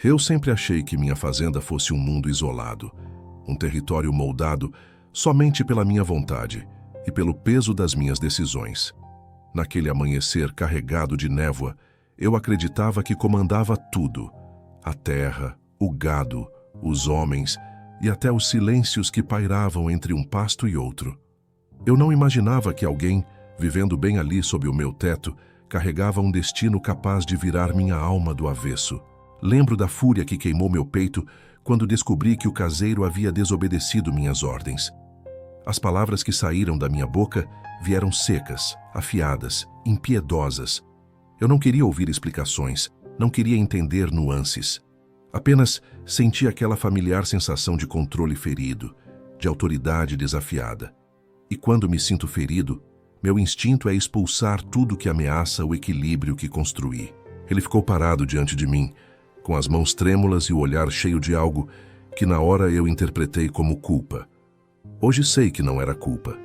Eu sempre achei que minha fazenda fosse um mundo isolado, um território moldado somente pela minha vontade e pelo peso das minhas decisões. Naquele amanhecer carregado de névoa, eu acreditava que comandava tudo: a terra, o gado, os homens e até os silêncios que pairavam entre um pasto e outro. Eu não imaginava que alguém, vivendo bem ali sob o meu teto, carregava um destino capaz de virar minha alma do avesso. Lembro da fúria que queimou meu peito quando descobri que o caseiro havia desobedecido minhas ordens. As palavras que saíram da minha boca vieram secas, afiadas, impiedosas. Eu não queria ouvir explicações, não queria entender nuances. Apenas senti aquela familiar sensação de controle ferido, de autoridade desafiada. E quando me sinto ferido, meu instinto é expulsar tudo que ameaça o equilíbrio que construí. Ele ficou parado diante de mim, com as mãos trêmulas e o olhar cheio de algo que na hora eu interpretei como culpa. Hoje sei que não era culpa.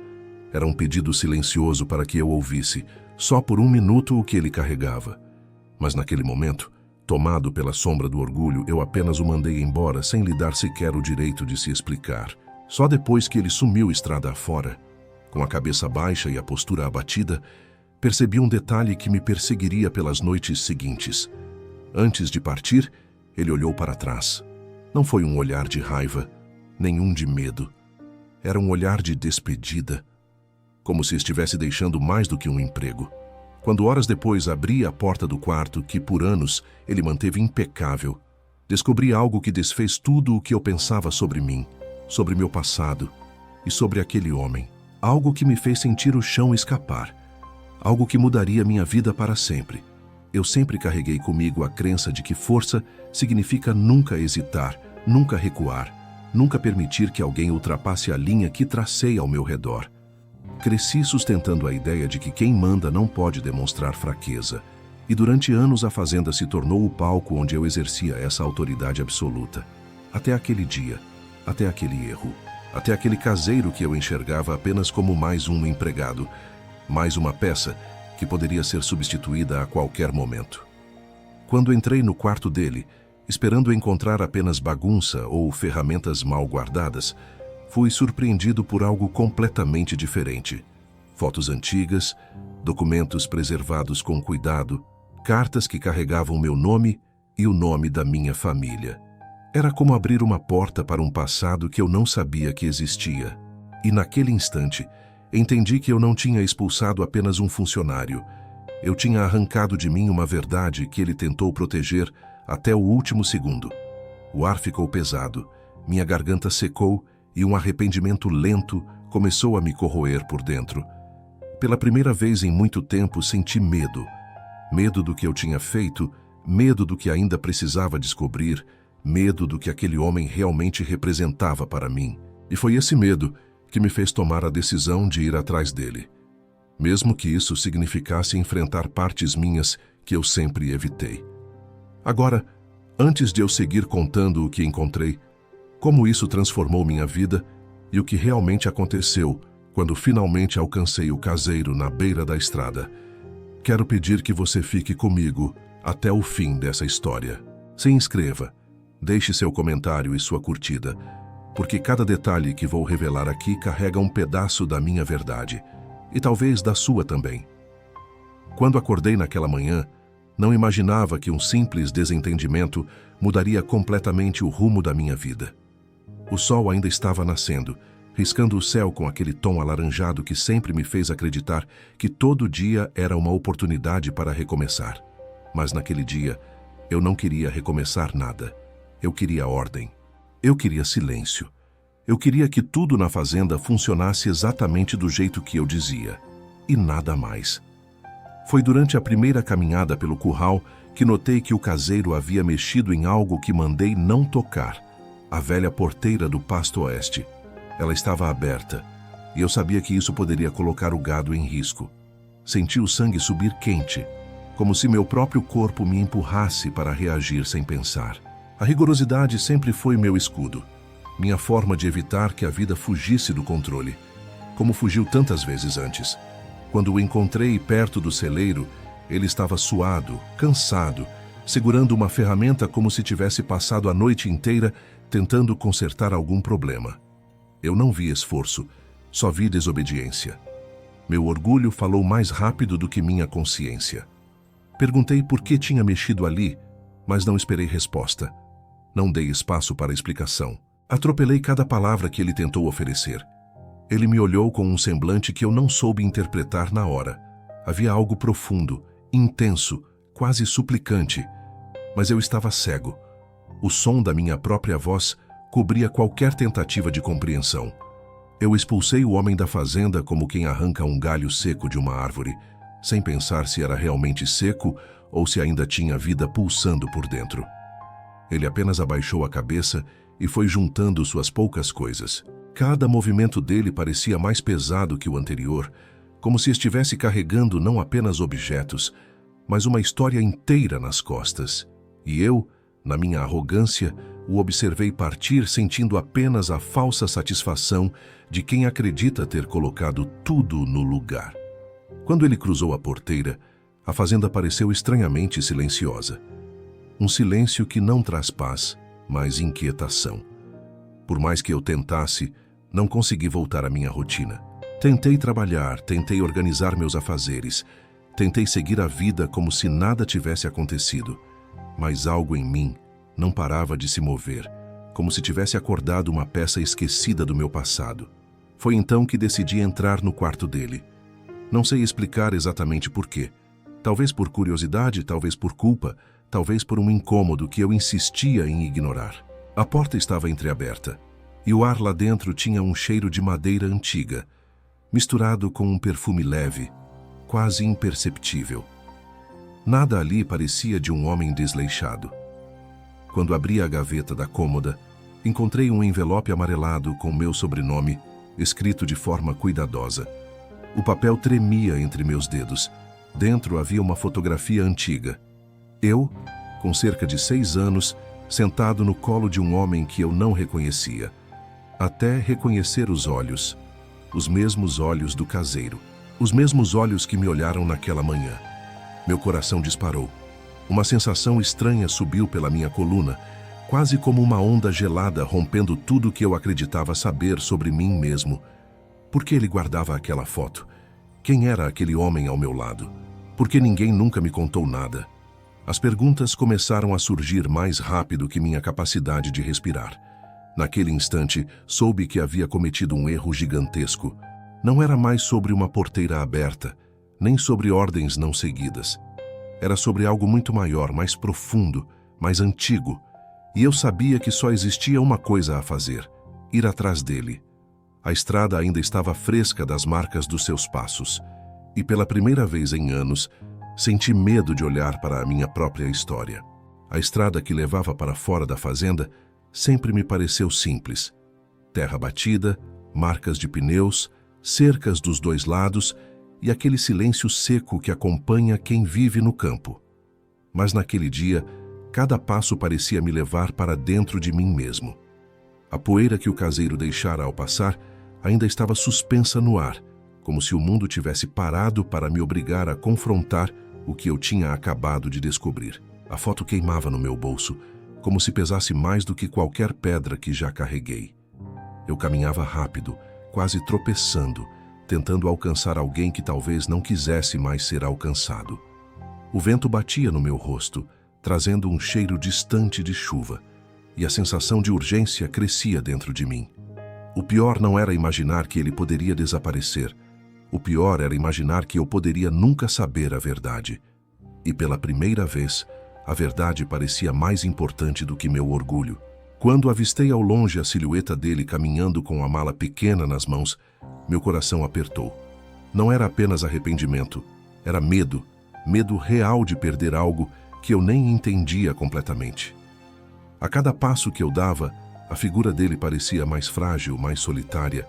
Era um pedido silencioso para que eu ouvisse, só por um minuto, o que ele carregava. Mas naquele momento, tomado pela sombra do orgulho, eu apenas o mandei embora sem lhe dar sequer o direito de se explicar. Só depois que ele sumiu estrada afora, com a cabeça baixa e a postura abatida, percebi um detalhe que me perseguiria pelas noites seguintes. Antes de partir, ele olhou para trás. Não foi um olhar de raiva, nenhum de medo. Era um olhar de despedida, como se estivesse deixando mais do que um emprego. Quando horas depois abri a porta do quarto que por anos ele manteve impecável, descobri algo que desfez tudo o que eu pensava sobre mim, sobre meu passado e sobre aquele homem. Algo que me fez sentir o chão escapar. Algo que mudaria minha vida para sempre. Eu sempre carreguei comigo a crença de que força significa nunca hesitar, nunca recuar, nunca permitir que alguém ultrapasse a linha que tracei ao meu redor. Cresci sustentando a ideia de que quem manda não pode demonstrar fraqueza, e durante anos a fazenda se tornou o palco onde eu exercia essa autoridade absoluta. Até aquele dia, até aquele erro, até aquele caseiro que eu enxergava apenas como mais um empregado, mais uma peça que poderia ser substituída a qualquer momento. Quando entrei no quarto dele, esperando encontrar apenas bagunça ou ferramentas mal guardadas, fui surpreendido por algo completamente diferente. Fotos antigas, documentos preservados com cuidado, cartas que carregavam meu nome e o nome da minha família. Era como abrir uma porta para um passado que eu não sabia que existia. E naquele instante, entendi que eu não tinha expulsado apenas um funcionário. Eu tinha arrancado de mim uma verdade que ele tentou proteger até o último segundo. O ar ficou pesado, minha garganta secou e um arrependimento lento começou a me corroer por dentro. Pela primeira vez em muito tempo senti medo. Medo do que eu tinha feito, medo do que ainda precisava descobrir, medo do que aquele homem realmente representava para mim. E foi esse medo que me fez tomar a decisão de ir atrás dele, mesmo que isso significasse enfrentar partes minhas que eu sempre evitei. Agora, antes de eu seguir contando o que encontrei, como isso transformou minha vida e o que realmente aconteceu quando finalmente alcancei o caseiro na beira da estrada, quero pedir que você fique comigo até o fim dessa história. Se inscreva, deixe seu comentário e sua curtida, porque cada detalhe que vou revelar aqui carrega um pedaço da minha verdade, e talvez da sua também. Quando acordei naquela manhã, não imaginava que um simples desentendimento mudaria completamente o rumo da minha vida. O sol ainda estava nascendo, riscando o céu com aquele tom alaranjado que sempre me fez acreditar que todo dia era uma oportunidade para recomeçar. Mas naquele dia, eu não queria recomeçar nada. Eu queria ordem. Eu queria silêncio. Eu queria que tudo na fazenda funcionasse exatamente do jeito que eu dizia. E nada mais. Foi durante a primeira caminhada pelo curral que notei que o caseiro havia mexido em algo que mandei não tocar. A velha porteira do pasto oeste. Ela estava aberta, e eu sabia que isso poderia colocar o gado em risco. Senti o sangue subir quente, como se meu próprio corpo me empurrasse para reagir sem pensar. A rigorosidade sempre foi meu escudo, minha forma de evitar que a vida fugisse do controle, como fugiu tantas vezes antes. Quando o encontrei perto do celeiro, ele estava suado, cansado, segurando uma ferramenta como se tivesse passado a noite inteira tentando consertar algum problema. Eu não vi esforço, só vi desobediência. Meu orgulho falou mais rápido do que minha consciência. Perguntei por que tinha mexido ali, mas não esperei resposta. Não dei espaço para explicação. Atropelei cada palavra que ele tentou oferecer. Ele me olhou com um semblante que eu não soube interpretar na hora. Havia algo profundo, intenso, quase suplicante. Mas eu estava cego. O som da minha própria voz cobria qualquer tentativa de compreensão. Eu expulsei o homem da fazenda como quem arranca um galho seco de uma árvore, sem pensar se era realmente seco ou se ainda tinha vida pulsando por dentro. Ele apenas abaixou a cabeça e foi juntando suas poucas coisas. Cada movimento dele parecia mais pesado que o anterior, como se estivesse carregando não apenas objetos, mas uma história inteira nas costas. E eu, na minha arrogância, o observei partir sentindo apenas a falsa satisfação de quem acredita ter colocado tudo no lugar. Quando ele cruzou a porteira, a fazenda pareceu estranhamente silenciosa. Um silêncio que não traz paz, mas inquietação. Por mais que eu tentasse, não consegui voltar à minha rotina. Tentei trabalhar, tentei organizar meus afazeres, tentei seguir a vida como se nada tivesse acontecido, mas algo em mim não parava de se mover, como se tivesse acordado uma peça esquecida do meu passado. Foi então que decidi entrar no quarto dele. Não sei explicar exatamente por quê. Talvez por curiosidade, talvez por culpa, talvez por um incômodo que eu insistia em ignorar. A porta estava entreaberta, e o ar lá dentro tinha um cheiro de madeira antiga, misturado com um perfume leve, quase imperceptível. Nada ali parecia de um homem desleixado. Quando abri a gaveta da cômoda, encontrei um envelope amarelado com meu sobrenome, escrito de forma cuidadosa. O papel tremia entre meus dedos. Dentro havia uma fotografia antiga. Eu, com cerca de 6 anos, sentado no colo de um homem que eu não reconhecia. Até reconhecer os mesmos olhos do caseiro, os mesmos olhos que me olharam naquela manhã. Meu coração disparou. Uma sensação estranha subiu pela minha coluna, quase como uma onda gelada rompendo tudo que eu acreditava saber sobre mim mesmo. Por que ele guardava aquela foto? Quem era aquele homem ao meu lado? Por que ninguém nunca me contou nada? As perguntas começaram a surgir mais rápido que minha capacidade de respirar. Naquele instante, soube que havia cometido um erro gigantesco. Não era mais sobre uma porteira aberta, nem sobre ordens não seguidas. Era sobre algo muito maior, mais profundo, mais antigo. E eu sabia que só existia uma coisa a fazer: ir atrás dele. A estrada ainda estava fresca das marcas dos seus passos. E pela primeira vez em anos, senti medo de olhar para a minha própria história. A estrada que levava para fora da fazenda sempre me pareceu simples. Terra batida, marcas de pneus, cercas dos 2 lados e aquele silêncio seco que acompanha quem vive no campo. Mas naquele dia, cada passo parecia me levar para dentro de mim mesmo. A poeira que o caseiro deixara ao passar ainda estava suspensa no ar, como se o mundo tivesse parado para me obrigar a confrontar o que eu tinha acabado de descobrir. A foto queimava no meu bolso, como se pesasse mais do que qualquer pedra que já carreguei. Eu caminhava rápido, quase tropeçando, tentando alcançar alguém que talvez não quisesse mais ser alcançado. O vento batia no meu rosto, trazendo um cheiro distante de chuva, e a sensação de urgência crescia dentro de mim. O pior não era imaginar que ele poderia desaparecer. O pior era imaginar que eu poderia nunca saber a verdade. E pela primeira vez, a verdade parecia mais importante do que meu orgulho. Quando avistei ao longe a silhueta dele caminhando com a mala pequena nas mãos, meu coração apertou. Não era apenas arrependimento, era medo, medo real de perder algo que eu nem entendia completamente. A cada passo que eu dava, a figura dele parecia mais frágil, mais solitária,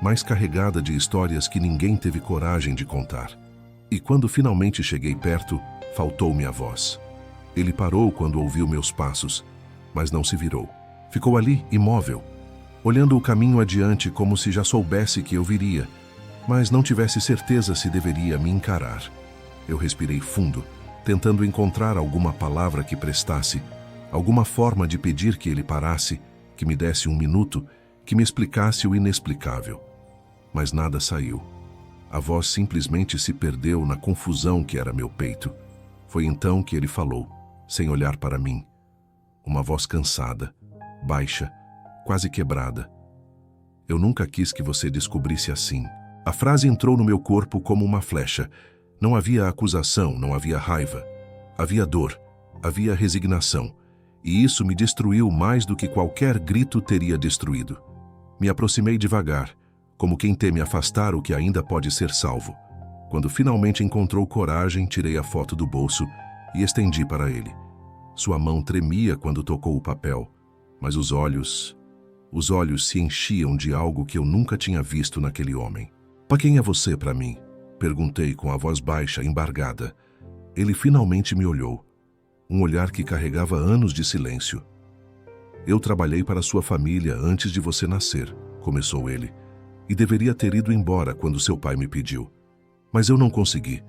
mais carregada de histórias que ninguém teve coragem de contar. E quando finalmente cheguei perto, faltou-me a voz. Ele parou quando ouviu meus passos, mas não se virou. Ficou ali, imóvel, olhando o caminho adiante como se já soubesse que eu viria, mas não tivesse certeza se deveria me encarar. Eu respirei fundo, tentando encontrar alguma palavra que prestasse, alguma forma de pedir que ele parasse, que me desse um minuto, que me explicasse o inexplicável. Mas nada saiu. A voz simplesmente se perdeu na confusão que era meu peito. Foi então que ele falou, sem olhar para mim. Uma voz cansada, baixa, quase quebrada. Eu nunca quis que você descobrisse assim. A frase entrou no meu corpo como uma flecha. Não havia acusação, não havia raiva. Havia dor, havia resignação. E isso me destruiu mais do que qualquer grito teria destruído. Me aproximei devagar, como quem teme afastar o que ainda pode ser salvo. Quando finalmente encontrou coragem, tirei a foto do bolso e estendi para ele. Sua mão tremia quando tocou o papel, mas os olhos se enchiam de algo que eu nunca tinha visto naquele homem. "Para quem é você para mim?" Perguntei com a voz baixa, embargada. Ele finalmente me olhou. Um olhar que carregava anos de silêncio. "Eu trabalhei para sua família antes de você nascer", começou ele, "e deveria ter ido embora quando seu pai me pediu. Mas eu não consegui."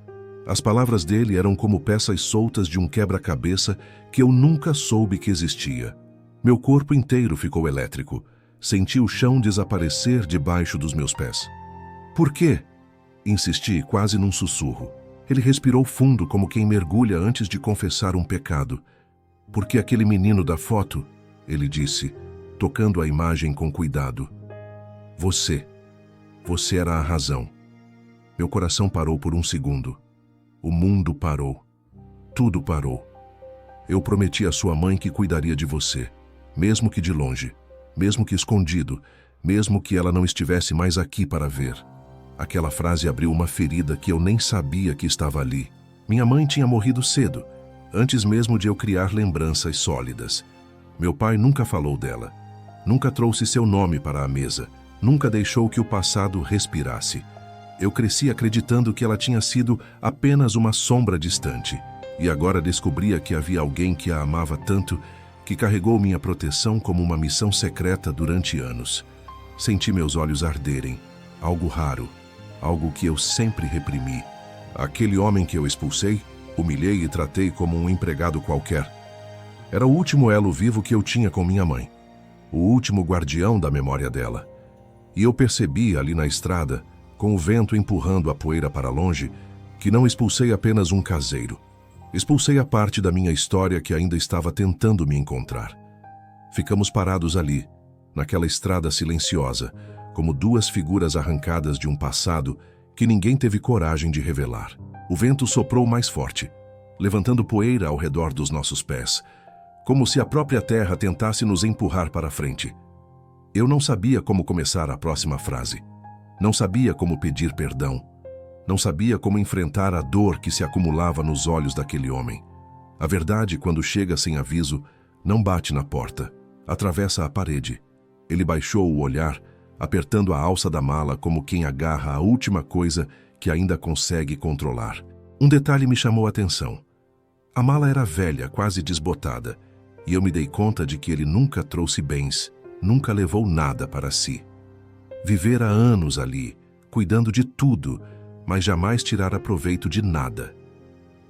As palavras dele eram como peças soltas de um quebra-cabeça que eu nunca soube que existia. Meu corpo inteiro ficou elétrico. Senti o chão desaparecer debaixo dos meus pés. "Por quê?" Insisti, quase num sussurro. Ele respirou fundo, como quem mergulha antes de confessar um pecado. "Porque aquele menino da foto", ele disse, tocando a imagem com cuidado. Você era a razão." Meu coração parou por um segundo. O mundo parou. Tudo parou. "Eu prometi à sua mãe que cuidaria de você, mesmo que de longe, mesmo que escondido, mesmo que ela não estivesse mais aqui para ver." Aquela frase abriu uma ferida que eu nem sabia que estava ali. Minha mãe tinha morrido cedo, antes mesmo de eu criar lembranças sólidas. Meu pai nunca falou dela, nunca trouxe seu nome para a mesa, nunca deixou que o passado respirasse. Eu cresci acreditando que ela tinha sido apenas uma sombra distante, e agora descobria que havia alguém que a amava tanto, que carregou minha proteção como uma missão secreta durante anos. Senti meus olhos arderem, algo raro, algo que eu sempre reprimi. Aquele homem que eu expulsei, humilhei e tratei como um empregado qualquer. Era o último elo vivo que eu tinha com minha mãe, o último guardião da memória dela. E eu percebi ali na estrada, com o vento empurrando a poeira para longe, que não expulsei apenas um caseiro. Expulsei a parte da minha história que ainda estava tentando me encontrar. Ficamos parados ali, naquela estrada silenciosa, como duas figuras arrancadas de um passado que ninguém teve coragem de revelar. O vento soprou mais forte, levantando poeira ao redor dos nossos pés, como se a própria terra tentasse nos empurrar para frente. Eu não sabia como começar a próxima frase. Não sabia como pedir perdão. Não sabia como enfrentar a dor que se acumulava nos olhos daquele homem. A verdade, quando chega sem aviso, não bate na porta, atravessa a parede. Ele baixou o olhar, apertando a alça da mala como quem agarra a última coisa que ainda consegue controlar. Um detalhe me chamou a atenção. A mala era velha, quase desbotada, e eu me dei conta de que ele nunca trouxe bens, nunca levou nada para si. Vivera anos ali, cuidando de tudo, mas jamais tirara proveito de nada.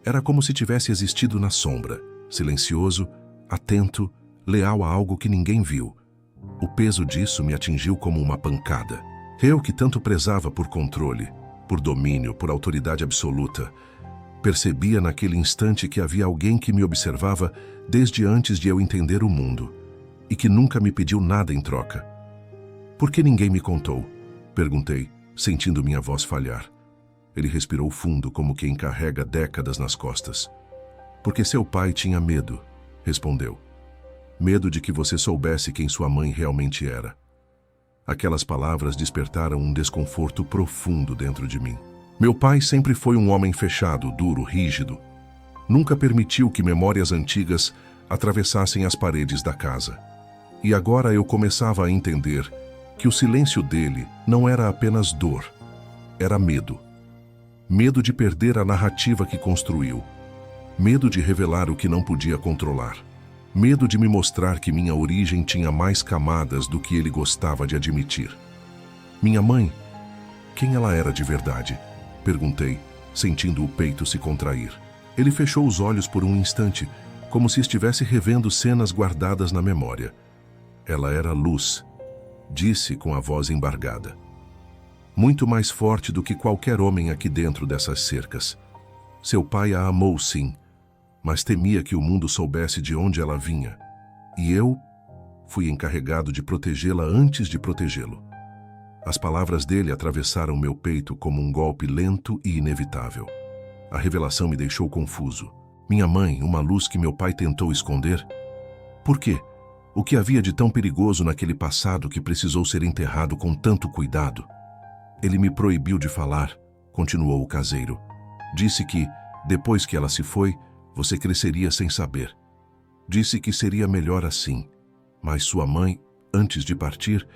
Era como se tivesse existido na sombra, silencioso, atento, leal a algo que ninguém viu. O peso disso me atingiu como uma pancada. Eu, que tanto prezava por controle, por domínio, por autoridade absoluta, percebia naquele instante que havia alguém que me observava desde antes de eu entender o mundo, e que nunca me pediu nada em troca. "Por que ninguém me contou?" perguntei, sentindo minha voz falhar. Ele respirou fundo, como quem carrega décadas nas costas. "Porque seu pai tinha medo", respondeu. "Medo de que você soubesse quem sua mãe realmente era." Aquelas palavras despertaram um desconforto profundo dentro de mim. Meu pai sempre foi um homem fechado, duro, rígido. Nunca permitiu que memórias antigas atravessassem as paredes da casa. E agora eu começava a entender que o silêncio dele não era apenas dor, era medo. Medo de perder a narrativa que construiu. Medo de revelar o que não podia controlar. Medo de me mostrar que minha origem tinha mais camadas do que ele gostava de admitir. Minha mãe, quem ela era de verdade? Perguntei, sentindo o peito se contrair. Ele fechou os olhos por um instante, como se estivesse revendo cenas guardadas na memória. Ela era luz, disse com a voz embargada. Muito mais forte do que qualquer homem aqui dentro dessas cercas. Seu pai a amou, sim, mas temia que o mundo soubesse de onde ela vinha. E eu fui encarregado de protegê-la antes de protegê-lo. As palavras dele atravessaram meu peito como um golpe lento e inevitável. A revelação me deixou confuso. Minha mãe, uma luz que meu pai tentou esconder? Por quê? O que havia de tão perigoso naquele passado que precisou ser enterrado com tanto cuidado? Ele me proibiu de falar, continuou o caseiro. Disse que, depois que ela se foi, você cresceria sem saber. Disse que seria melhor assim. Mas sua mãe, antes de partir,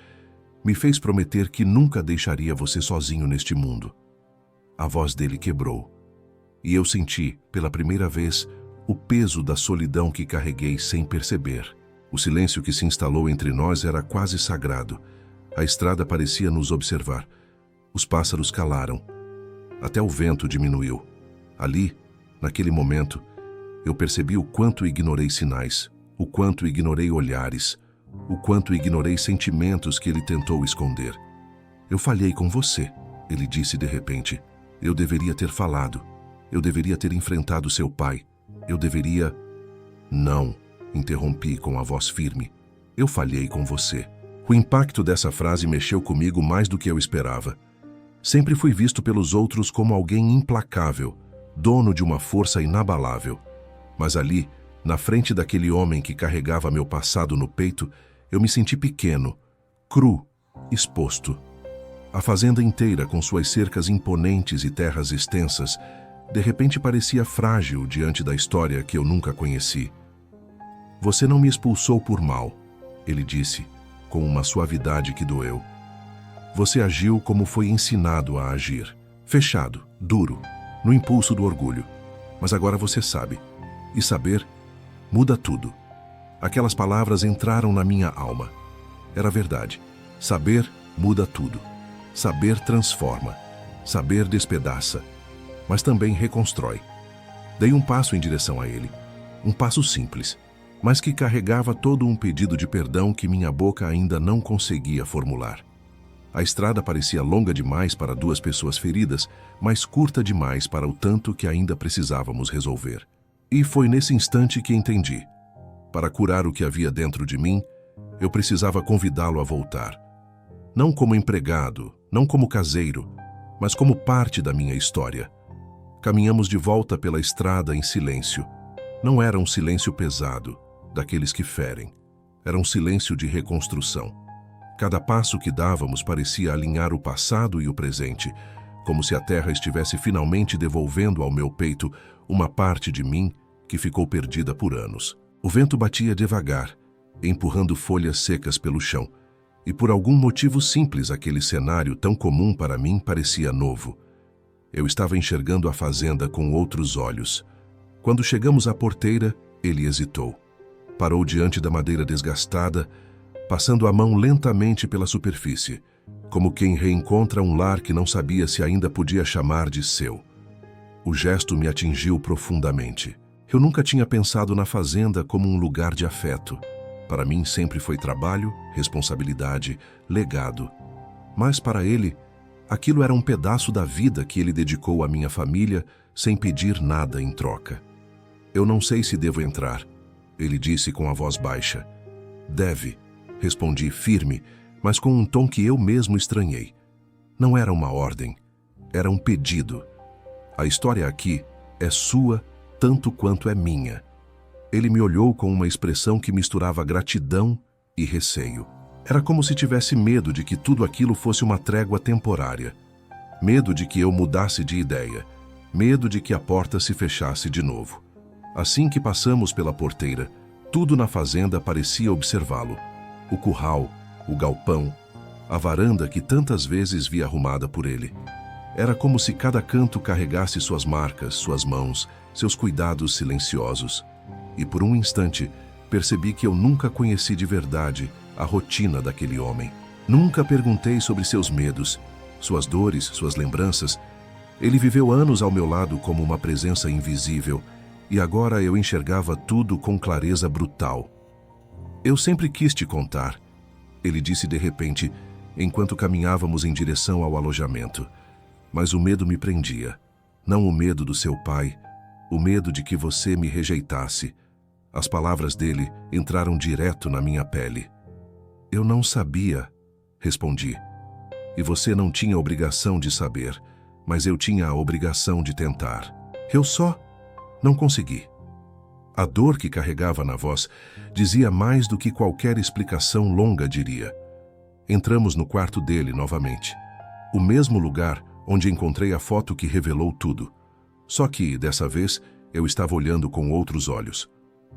me fez prometer que nunca deixaria você sozinho neste mundo. A voz dele quebrou. E eu senti, pela primeira vez, o peso da solidão que carreguei sem perceber. O silêncio que se instalou entre nós era quase sagrado. A estrada parecia nos observar. Os pássaros calaram. Até o vento diminuiu. Ali, naquele momento, eu percebi o quanto ignorei sinais, o quanto ignorei olhares, o quanto ignorei sentimentos que ele tentou esconder. Eu falhei com você, ele disse de repente. Eu deveria ter falado. Eu deveria ter enfrentado seu pai. Eu deveria... Não, interrompi com a voz firme. Eu falhei com você. O impacto dessa frase mexeu comigo mais do que eu esperava. Sempre fui visto pelos outros como alguém implacável, dono de uma força inabalável. Mas ali, na frente daquele homem que carregava meu passado no peito, eu me senti pequeno, cru, exposto. A fazenda inteira, com suas cercas imponentes e terras extensas, de repente parecia frágil diante da história que eu nunca conheci. Você não me expulsou por mal, ele disse, com uma suavidade que doeu. Você agiu como foi ensinado a agir, fechado, duro, no impulso do orgulho. Mas agora você sabe. E saber muda tudo. Aquelas palavras entraram na minha alma. Era verdade. Saber muda tudo. Saber transforma. Saber despedaça. Mas também reconstrói. Dei um passo em direção a ele. Um passo simples, mas que carregava todo um pedido de perdão que minha boca ainda não conseguia formular. A estrada parecia longa demais para duas pessoas feridas, mas curta demais para o tanto que ainda precisávamos resolver. E foi nesse instante que entendi. Para curar o que havia dentro de mim, eu precisava convidá-lo a voltar. Não como empregado, não como caseiro, mas como parte da minha história. Caminhamos de volta pela estrada em silêncio. Não era um silêncio pesado, daqueles que ferem. Era um silêncio de reconstrução. Cada passo que dávamos parecia alinhar o passado e o presente, como se a terra estivesse finalmente devolvendo ao meu peito uma parte de mim que ficou perdida por anos. O vento batia devagar, empurrando folhas secas pelo chão, e por algum motivo simples aquele cenário tão comum para mim parecia novo. Eu estava enxergando a fazenda com outros olhos. Quando chegamos à porteira, ele hesitou. Parou diante da madeira desgastada, passando a mão lentamente pela superfície, como quem reencontra um lar que não sabia se ainda podia chamar de seu. O gesto me atingiu profundamente. Eu nunca tinha pensado na fazenda como um lugar de afeto. Para mim sempre foi trabalho, responsabilidade, legado. Mas para ele, aquilo era um pedaço da vida que ele dedicou à minha família sem pedir nada em troca. Eu não sei se devo entrar, ele disse com a voz baixa. Deve, respondi firme, mas com um tom que eu mesmo estranhei. Não era uma ordem, era um pedido. A história aqui é sua tanto quanto é minha. Ele me olhou com uma expressão que misturava gratidão e receio. Era como se tivesse medo de que tudo aquilo fosse uma trégua temporária. Medo de que eu mudasse de ideia. Medo de que a porta se fechasse de novo. Assim que passamos pela porteira, tudo na fazenda parecia observá-lo. O curral, o galpão, a varanda que tantas vezes vi arrumada por ele. Era como se cada canto carregasse suas marcas, suas mãos, seus cuidados silenciosos. E por um instante, percebi que eu nunca conheci de verdade a rotina daquele homem. Nunca perguntei sobre seus medos, suas dores, suas lembranças. Ele viveu anos ao meu lado como uma presença invisível, e agora eu enxergava tudo com clareza brutal. Eu sempre quis te contar, ele disse de repente, enquanto caminhávamos em direção ao alojamento. Mas o medo me prendia. Não o medo do seu pai, o medo de que você me rejeitasse. As palavras dele entraram direto na minha pele. Eu não sabia, respondi. E você não tinha obrigação de saber, mas eu tinha a obrigação de tentar. Eu só não consegui. A dor que carregava na voz dizia mais do que qualquer explicação longa diria. Entramos no quarto dele novamente. O mesmo lugar onde encontrei a foto que revelou tudo. Só que, dessa vez, eu estava olhando com outros olhos.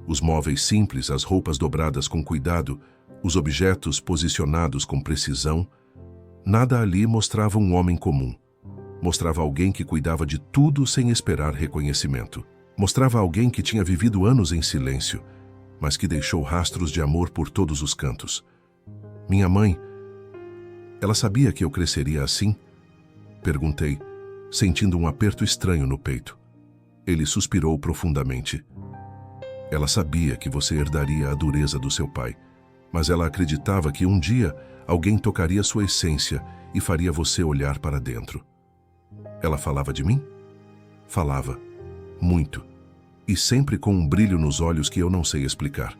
Os móveis simples, as roupas dobradas com cuidado, os objetos posicionados com precisão. Nada ali mostrava um homem comum. Mostrava alguém que cuidava de tudo sem esperar reconhecimento. Mostrava alguém que tinha vivido anos em silêncio, mas que deixou rastros de amor por todos os cantos. Minha mãe, ela sabia que eu cresceria assim? Perguntei, sentindo um aperto estranho no peito. Ele suspirou profundamente. Ela sabia que você herdaria a dureza do seu pai, mas ela acreditava que um dia alguém tocaria sua essência e faria você olhar para dentro. Ela falava de mim? Falava. Muito. E sempre com um brilho nos olhos que eu não sei explicar.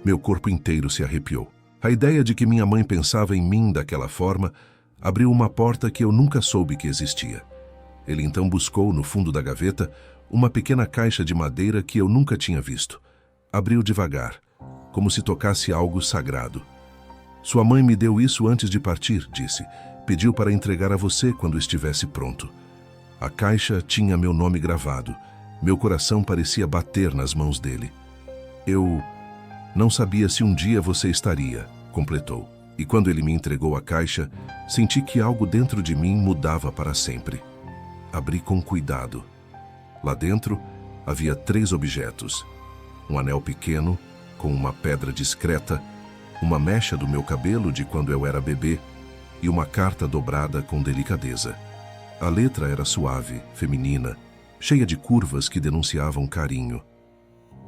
Meu corpo inteiro se arrepiou. A ideia de que minha mãe pensava em mim daquela forma abriu uma porta que eu nunca soube que existia. Ele então buscou no fundo da gaveta uma pequena caixa de madeira que eu nunca tinha visto. Abriu devagar, como se tocasse algo sagrado. Sua mãe me deu isso antes de partir, disse. Pediu para entregar a você quando estivesse pronto. A caixa tinha meu nome gravado. Meu coração parecia bater nas mãos dele. Eu não sabia se um dia você estaria, completou. E quando ele me entregou a caixa, senti que algo dentro de mim mudava para sempre. Abri com cuidado. Lá dentro havia 3 objetos. Um anel pequeno, com uma pedra discreta, uma mecha do meu cabelo de quando eu era bebê e uma carta dobrada com delicadeza. A letra era suave, feminina, cheia de curvas que denunciavam carinho.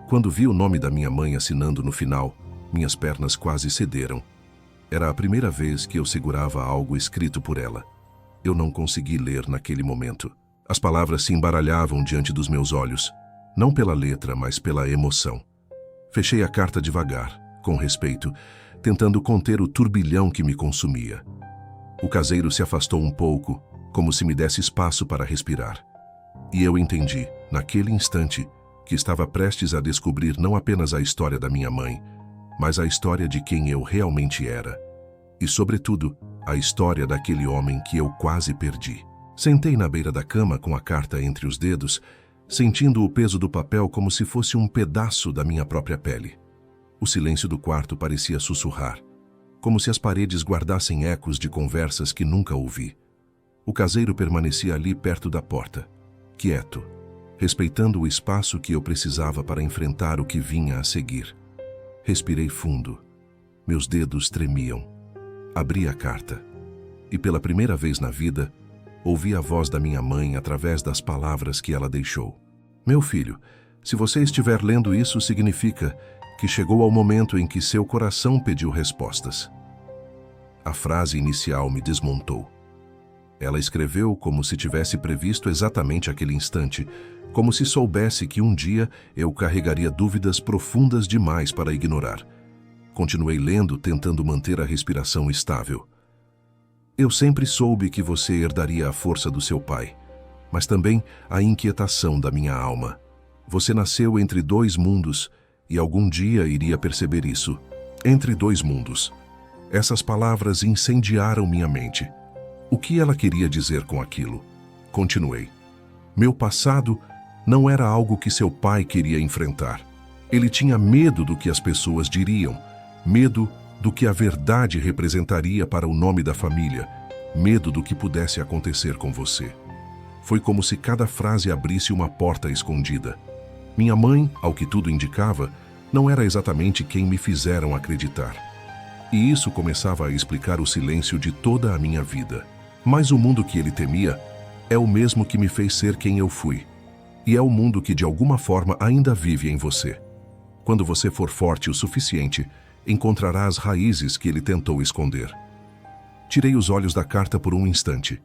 Quando vi o nome da minha mãe assinando no final, minhas pernas quase cederam. Era a primeira vez que eu segurava algo escrito por ela. Eu não consegui ler naquele momento. As palavras se embaralhavam diante dos meus olhos, não pela letra, mas pela emoção. Fechei a carta devagar, com respeito, tentando conter o turbilhão que me consumia. O caseiro se afastou um pouco, como se me desse espaço para respirar. E eu entendi, naquele instante, que estava prestes a descobrir não apenas a história da minha mãe, mas a história de quem eu realmente era. E, sobretudo, a história daquele homem que eu quase perdi. Sentei na beira da cama com a carta entre os dedos, sentindo o peso do papel como se fosse um pedaço da minha própria pele. O silêncio do quarto parecia sussurrar, como se as paredes guardassem ecos de conversas que nunca ouvi. O caseiro permanecia ali perto da porta, quieto, respeitando o espaço que eu precisava para enfrentar o que vinha a seguir. Respirei fundo. Meus dedos tremiam. Abri a carta. E pela primeira vez na vida, ouvi a voz da minha mãe através das palavras que ela deixou. Meu filho, se você estiver lendo isso, significa que chegou ao momento em que seu coração pediu respostas. A frase inicial me desmontou. Ela escreveu como se tivesse previsto exatamente aquele instante, como se soubesse que um dia eu carregaria dúvidas profundas demais para ignorar. Continuei lendo, tentando manter a respiração estável. Eu sempre soube que você herdaria a força do seu pai, mas também a inquietação da minha alma. Você nasceu entre 2 mundos e algum dia iria perceber isso. Entre 2 mundos. Essas palavras incendiaram minha mente. O que ela queria dizer com aquilo? Continuei. Meu passado não era algo que seu pai queria enfrentar. Ele tinha medo do que as pessoas diriam, medo do que a verdade representaria para o nome da família, medo do que pudesse acontecer com você. Foi como se cada frase abrisse uma porta escondida. Minha mãe, ao que tudo indicava, não era exatamente quem me fizeram acreditar. E isso começava a explicar o silêncio de toda a minha vida. Mas o mundo que ele temia é o mesmo que me fez ser quem eu fui. E é o mundo que de alguma forma ainda vive em você. Quando você for forte o suficiente, encontrará as raízes que ele tentou esconder. Tirei os olhos da carta por um instante.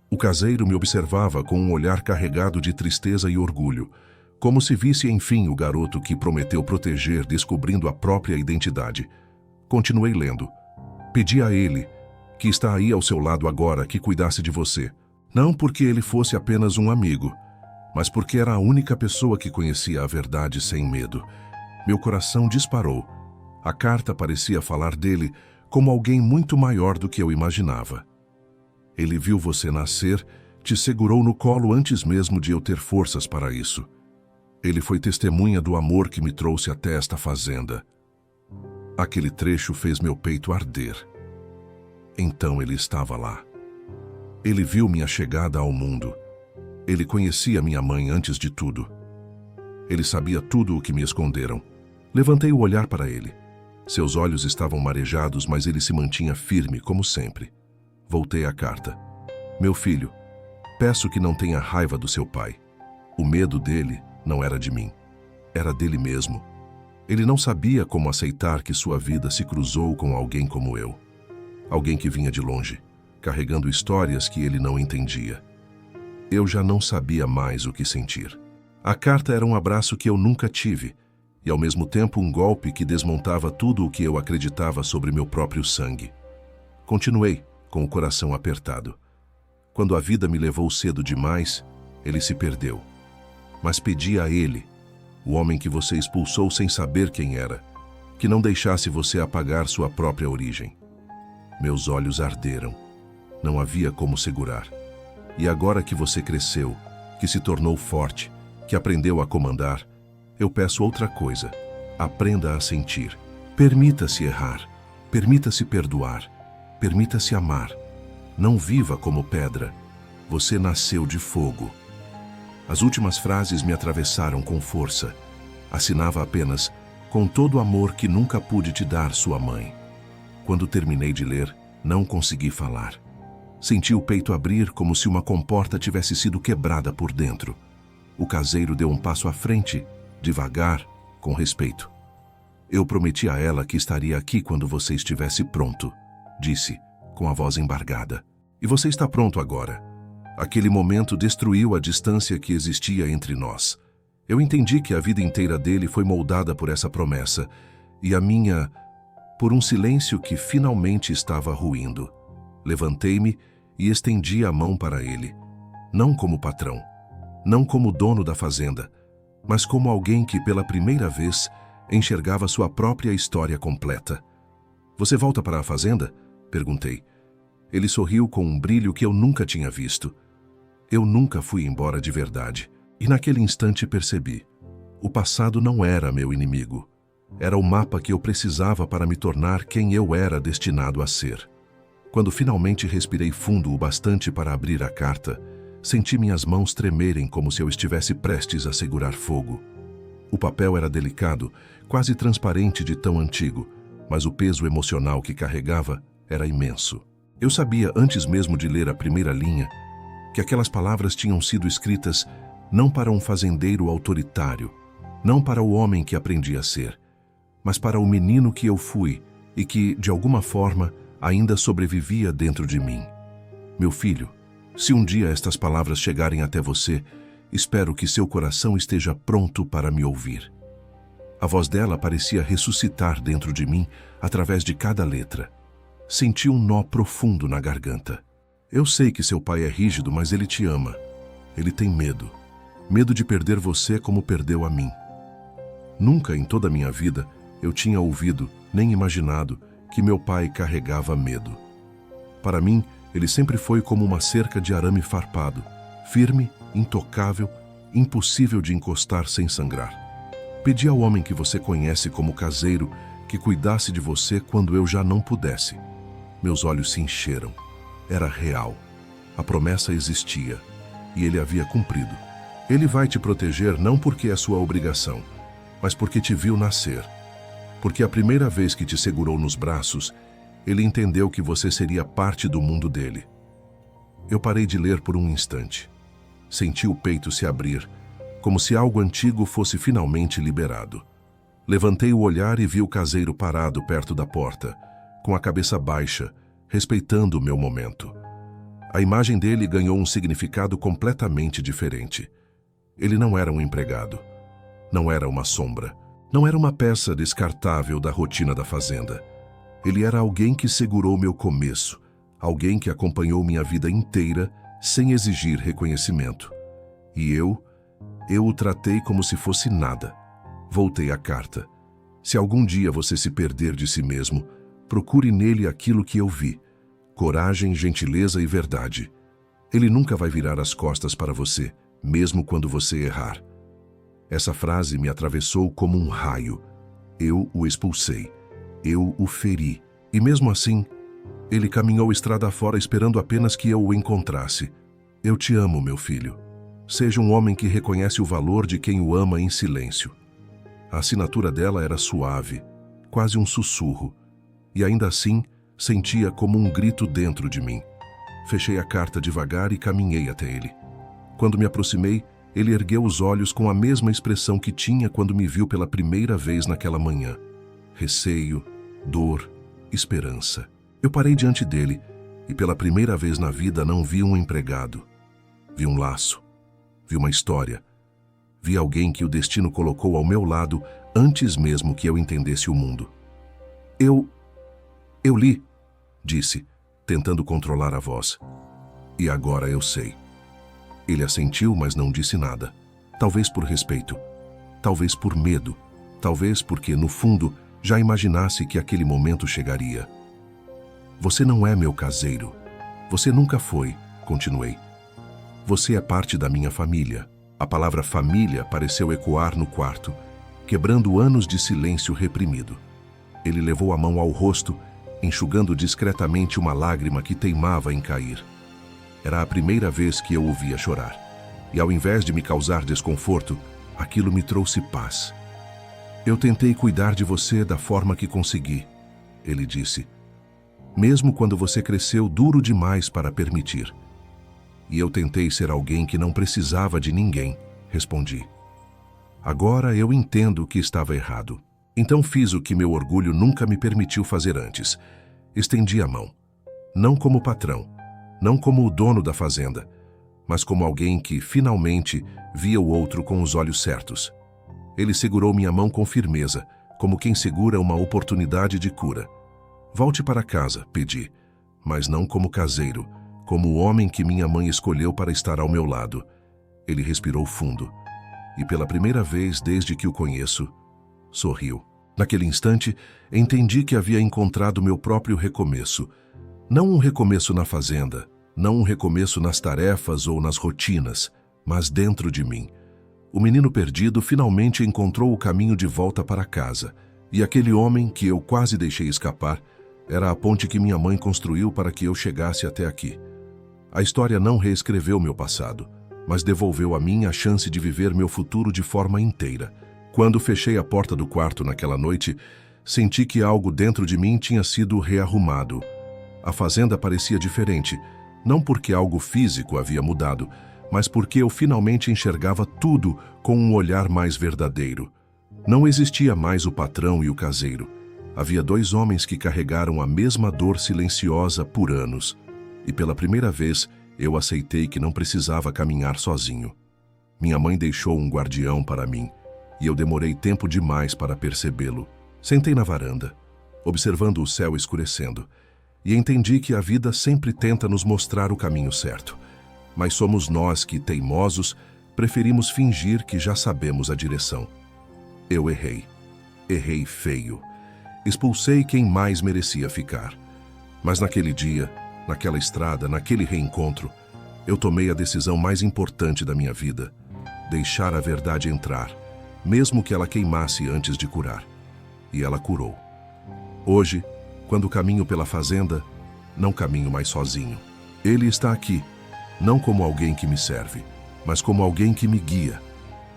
O caseiro me observava com um olhar carregado de tristeza e orgulho, como se visse enfim o garoto que prometeu proteger, descobrindo a própria identidade. Continuei lendo. Pedi a ele, que está aí ao seu lado agora, que cuidasse de você. Não porque ele fosse apenas um amigo, mas porque era a única pessoa que conhecia a verdade sem medo. Meu coração disparou. A carta parecia falar dele como alguém muito maior do que eu imaginava. Ele viu você nascer, te segurou no colo antes mesmo de eu ter forças para isso. Ele foi testemunha do amor que me trouxe até esta fazenda. Aquele trecho fez meu peito arder. Então ele estava lá. Ele viu minha chegada ao mundo. Ele conhecia minha mãe antes de tudo. Ele sabia tudo o que me esconderam. Levantei o olhar para ele. Seus olhos estavam marejados, mas ele se mantinha firme, como sempre. Voltei à carta. Meu filho, peço que não tenha raiva do seu pai. O medo dele não era de mim. Era dele mesmo. Ele não sabia como aceitar que sua vida se cruzou com alguém como eu. Alguém que vinha de longe, carregando histórias que ele não entendia. Eu já não sabia mais o que sentir. A carta era um abraço que eu nunca tive, e ao mesmo tempo um golpe que desmontava tudo o que eu acreditava sobre meu próprio sangue. Continuei, com o coração apertado. Quando a vida me levou cedo demais, ele se perdeu. Mas pedi a ele, o homem que você expulsou sem saber quem era, que não deixasse você apagar sua própria origem. Meus olhos arderam. Não havia como segurar. E agora que você cresceu, que se tornou forte, que aprendeu a comandar, eu peço outra coisa. Aprenda a sentir. Permita-se errar. Permita-se perdoar. Permita-se amar. Não viva como pedra. Você nasceu de fogo. As últimas frases me atravessaram com força. Assinava apenas, com todo o amor que nunca pude te dar, sua mãe. Quando terminei de ler, não consegui falar. Senti o peito abrir como se uma comporta tivesse sido quebrada por dentro. O caseiro deu um passo à frente, devagar, com respeito. Eu prometi a ela que estaria aqui quando você estivesse pronto, disse, com a voz embargada. E você está pronto agora. Aquele momento destruiu a distância que existia entre nós. Eu entendi que a vida inteira dele foi moldada por essa promessa, e a minha, por um silêncio que finalmente estava ruindo. Levantei-me e estendi a mão para ele, não como patrão, não como dono da fazenda, mas como alguém que pela primeira vez enxergava sua própria história completa. Você volta para a fazenda? Perguntei. Ele sorriu com um brilho que eu nunca tinha visto. Eu nunca fui embora de verdade, e naquele instante percebi. O passado não era meu inimigo. Era o mapa que eu precisava para me tornar quem eu era destinado a ser. Quando finalmente respirei fundo o bastante para abrir a carta, senti minhas mãos tremerem como se eu estivesse prestes a segurar fogo. O papel era delicado, quase transparente de tão antigo, mas o peso emocional que carregava era imenso. Eu sabia, antes mesmo de ler a primeira linha, que aquelas palavras tinham sido escritas não para um fazendeiro autoritário, não para o homem que aprendi a ser, mas para o menino que eu fui e que, de alguma forma, ainda sobrevivia dentro de mim. Meu filho, se um dia estas palavras chegarem até você, espero que seu coração esteja pronto para me ouvir. A voz dela parecia ressuscitar dentro de mim através de cada letra. Senti um nó profundo na garganta. Eu sei que seu pai é rígido, mas ele te ama. Ele tem medo. Medo de perder você como perdeu a mim. Nunca em toda a minha vida eu tinha ouvido, nem imaginado, que meu pai carregava medo. Para mim, ele sempre foi como uma cerca de arame farpado, firme, intocável, impossível de encostar sem sangrar. Pedi ao homem que você conhece como caseiro que cuidasse de você quando eu já não pudesse. Meus olhos se encheram. Era real. A promessa existia, e ele havia cumprido. Ele vai te proteger não porque é sua obrigação, mas porque te viu nascer. Porque a primeira vez que te segurou nos braços, ele entendeu que você seria parte do mundo dele. Eu parei de ler por um instante. Senti o peito se abrir, como se algo antigo fosse finalmente liberado. Levantei o olhar e vi o caseiro parado perto da porta, com a cabeça baixa, respeitando o meu momento. A imagem dele ganhou um significado completamente diferente. Ele não era um empregado. Não era uma sombra. Não era uma peça descartável da rotina da fazenda. Ele era alguém que segurou meu começo, alguém que acompanhou minha vida inteira sem exigir reconhecimento. E eu o tratei como se fosse nada. Voltei à carta. Se algum dia você se perder de si mesmo, procure nele aquilo que eu vi: coragem, gentileza e verdade. Ele nunca vai virar as costas para você, mesmo quando você errar. Essa frase me atravessou como um raio. Eu o expulsei. Eu o feri. E mesmo assim, ele caminhou estrada fora esperando apenas que eu o encontrasse. Eu te amo, meu filho. Seja um homem que reconhece o valor de quem o ama em silêncio. A assinatura dela era suave, quase um sussurro. E ainda assim, sentia como um grito dentro de mim. Fechei a carta devagar e caminhei até ele. Quando me aproximei, ele ergueu os olhos com a mesma expressão que tinha quando me viu pela primeira vez naquela manhã. Receio, dor, esperança. Eu parei diante dele e pela primeira vez na vida não vi um empregado. Vi um laço. Vi uma história. Vi alguém que o destino colocou ao meu lado antes mesmo que eu entendesse o mundo. Eu li, disse, tentando controlar a voz. E agora eu sei. Ele assentiu, mas não disse nada. Talvez por respeito. Talvez por medo. Talvez porque, no fundo, já imaginasse que aquele momento chegaria. Você não é meu caseiro. Você nunca foi, continuei. Você é parte da minha família. A palavra família pareceu ecoar no quarto, quebrando anos de silêncio reprimido. Ele levou a mão ao rosto, enxugando discretamente uma lágrima que teimava em cair. Era a primeira vez que eu o via chorar. E ao invés de me causar desconforto, aquilo me trouxe paz. Eu tentei cuidar de você da forma que consegui, ele disse. Mesmo quando você cresceu duro demais para permitir. E eu tentei ser alguém que não precisava de ninguém, respondi. Agora eu entendo que estava errado. Então fiz o que meu orgulho nunca me permitiu fazer antes. Estendi a mão. Não como patrão, não como o dono da fazenda, mas como alguém que, finalmente, via o outro com os olhos certos. Ele segurou minha mão com firmeza, como quem segura uma oportunidade de cura. Volte para casa, pedi, mas não como caseiro, como o homem que minha mãe escolheu para estar ao meu lado. Ele respirou fundo, e pela primeira vez desde que o conheço, sorriu. Naquele instante, entendi que havia encontrado meu próprio recomeço. Não um recomeço na fazenda, não um recomeço nas tarefas ou nas rotinas, mas dentro de mim. O menino perdido finalmente encontrou o caminho de volta para casa, e aquele homem que eu quase deixei escapar era a ponte que minha mãe construiu para que eu chegasse até aqui. A história não reescreveu meu passado, mas devolveu a mim a chance de viver meu futuro de forma inteira. Quando fechei a porta do quarto naquela noite, senti que algo dentro de mim tinha sido rearrumado. A fazenda parecia diferente, não porque algo físico havia mudado, mas porque eu finalmente enxergava tudo com um olhar mais verdadeiro. Não existia mais o patrão e o caseiro. Havia dois homens que carregaram a mesma dor silenciosa por anos. E pela primeira vez, eu aceitei que não precisava caminhar sozinho. Minha mãe deixou um guardião para mim, e eu demorei tempo demais para percebê-lo. Sentei na varanda, observando o céu escurecendo, e entendi que a vida sempre tenta nos mostrar o caminho certo. Mas somos nós que, teimosos, preferimos fingir que já sabemos a direção. Eu errei. Errei feio. Expulsei quem mais merecia ficar. Mas naquele dia, naquela estrada, naquele reencontro, eu tomei a decisão mais importante da minha vida: deixar a verdade entrar, mesmo que ela queimasse antes de curar. E ela curou. Hoje, quando caminho pela fazenda, não caminho mais sozinho. Ele está aqui, não como alguém que me serve, mas como alguém que me guia.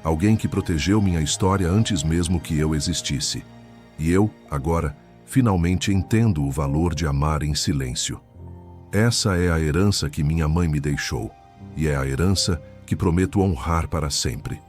Alguém que protegeu minha história antes mesmo que eu existisse. E eu, agora, finalmente entendo o valor de amar em silêncio. Essa é a herança que minha mãe me deixou, e é a herança que prometo honrar para sempre.